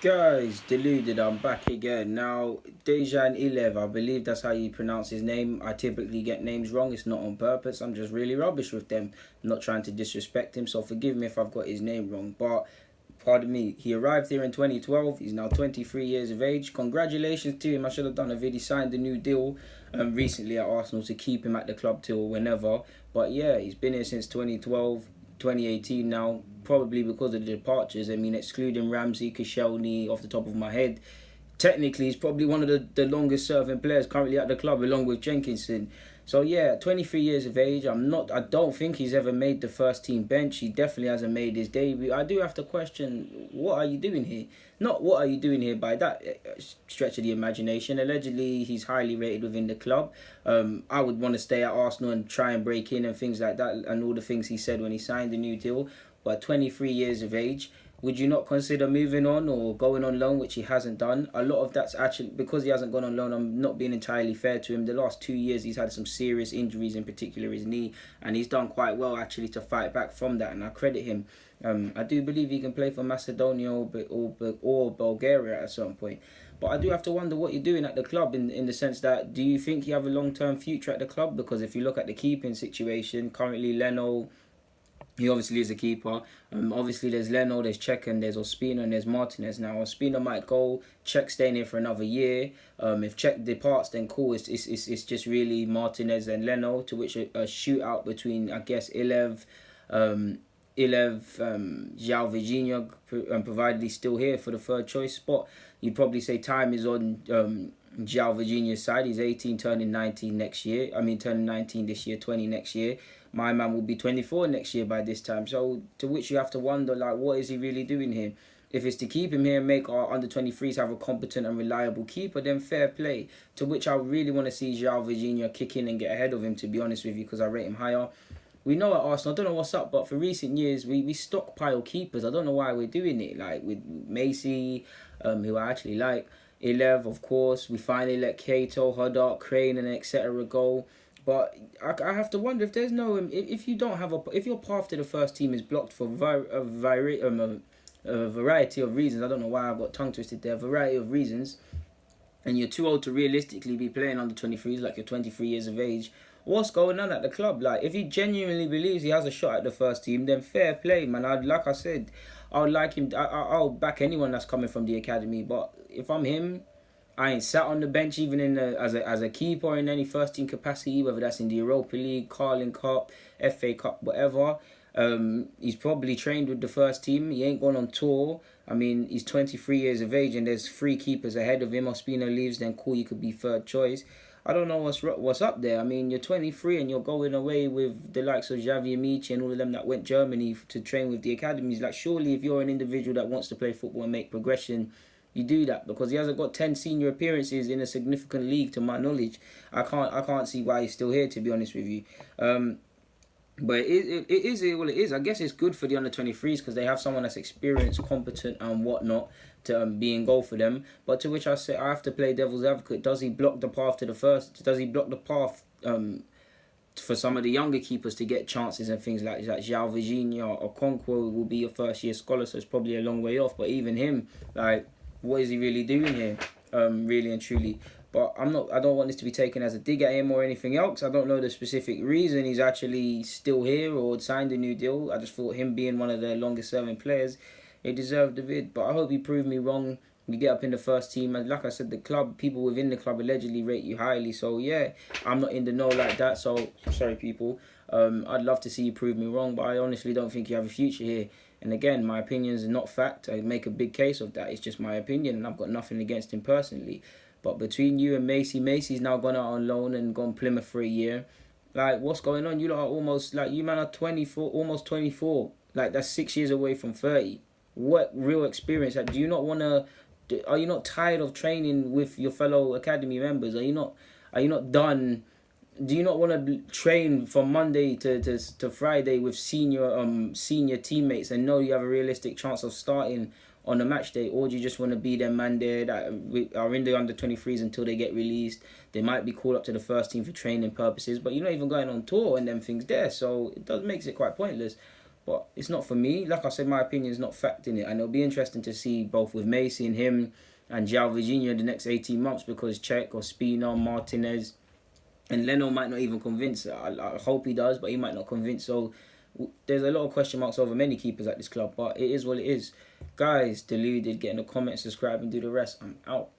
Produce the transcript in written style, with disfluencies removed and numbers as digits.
Guys, deluded, I'm back again. Now, Dejan Iliev, I believe that's how you pronounce his name. I typically get names wrong, it's not on purpose. I'm just really rubbish with them. I'm not trying to disrespect him, so forgive me if I've got his name wrong. But, pardon me, he arrived here in 2012. He's now 23 years of age. Congratulations to him. I should have done a video. He signed a new deal recently at Arsenal to keep him at the club till whenever. But yeah, he's been here since 2012. 2018 now, probably because of the departures. I mean, excluding Ramsey, Koscielny off the top of my head, technically he's probably one of the longest serving players currently at the club, along with Jenkinson. So yeah, 23 years of age. I don't think he's ever made the first team bench. He definitely hasn't made his debut. I do have to question, what are you doing here? Not what are you doing here by that stretch of the imagination. Allegedly, he's highly rated within the club. I would want to stay at Arsenal and try and break in and things like that, and all the things he said when he signed the new deal. But 23 years of age, would you not consider moving on or going on loan, which he hasn't done? A lot of that's actually because he hasn't gone on loan. I'm not being entirely fair to him. The last 2 years, he's had some serious injuries, in particular his knee, and he's done quite well actually to fight back from that, and I credit him. I do believe he can play for Macedonia or Bulgaria at some point. But I do have to wonder what you're doing at the club in the sense that, do you think you have a long-term future at the club? Because if you look at the keeping situation, currently Leno, he obviously is a keeper. Obviously, there's Leno, there's Cech, and there's Ospina, and there's Martinez. Now, Ospina might go. Cech staying here for another year. If Cech departs, then cool. It's just really Martinez and Leno, to which a shootout between, I guess, João Virginia, provided he's still here for the third choice spot. You'd probably say time is on João Virginia's side. He's 18, turning 19 next year. I mean, turning 19 this year, 20 next year. My man will be 24 next year by this time. So, to which you have to wonder, like, what is he really doing here? If it's to keep him here and make our under-23s have a competent and reliable keeper, then fair play. To which I really want to see João Virginia kick in and get ahead of him, to be honest with you, because I rate him higher. We know at Arsenal, I don't know what's up, but for recent years, we stockpile keepers. I don't know why we're doing it. Like with Macy, who I actually like, Iliev, of course. We finally let Cato, Huddart, Crane, and etc. go. But I have to wonder if there's no, if you don't have if your path to the first team is blocked for a variety of reasons. I don't know why I got tongue twisted there. A variety of reasons, and you're too old to realistically be playing under 23s, like you're 23 years of age. What's going on at the club? Like, if he genuinely believes he has a shot at the first team, then fair play, man. Like I said, I would like him. I'll back anyone that's coming from the academy. But if I'm him, I ain't sat on the bench even as a keeper or in any first team capacity, whether that's in the Europa League, Carling Cup, FA Cup, whatever. He's probably trained with the first team. He ain't gone on tour. I mean, he's 23 years of age and there's three keepers ahead of him. Ospina leaves, then cool, you could be third choice. I don't know what's up there. I mean, you're 23 and you're going away with the likes of Xavi Amici and all of them that went Germany to train with the academies. Like, surely if you're an individual that wants to play football and make progression, you do that, because he hasn't got 10 senior appearances in a significant league to my knowledge. I can't see why he's still here, to be honest with you. But it is what it is. I guess it's good for the under-23s because they have someone that's experienced, competent, and whatnot to be in goal for them. But to which I say, I have to play devil's advocate. Does he block the path to the first? Does he block the path for some of the younger keepers to get chances and things like that? João Virginia or Okonkwo will be your first-year scholar, so it's probably a long way off. But even him, like, what is he really doing here? Really and truly. But I don't want this to be taken as a dig at him or anything else. I don't know the specific reason he's actually still here or signed a new deal. I just thought him being one of the longest serving players, he deserved the vid. But I hope he proved me wrong. You get up in the first team, and like I said, the club, people within the club allegedly rate you highly. So yeah, I'm not in the know like that. So sorry, people. I'd love to see you prove me wrong, but I honestly don't think you have a future here. And again, my opinions are not fact. I make a big case of that. It's just my opinion, and I've got nothing against him personally. But between you and Macy's now gone out on loan and gone Plymouth for a year. Like, what's going on? You lot are almost, like, you man are 24, almost 24. Like, that's 6 years away from 30. What real experience? Like, do you not want to, are you not tired of training with your fellow academy members? Are you not done? Do you not want to train from Monday to Friday with senior teammates and know you have a realistic chance of starting on a match day? Or do you just want to be them man there that are in the under-23s until they get released? They might be called up to the first team for training purposes, but you're not even going on tour and them things there, so it makes it quite pointless. But it's not for me. Like I said, my opinion is not fact in it. And it'll be interesting to see both with Macy and him and João Virginia in the next 18 months, because Cech, Ospina, Martinez, and Leno might not even convince. I hope he does, but he might not convince. So there's a lot of question marks over many keepers at this club, but it is what it is. Guys, deluded, get in the comments, subscribe, and do the rest. I'm out.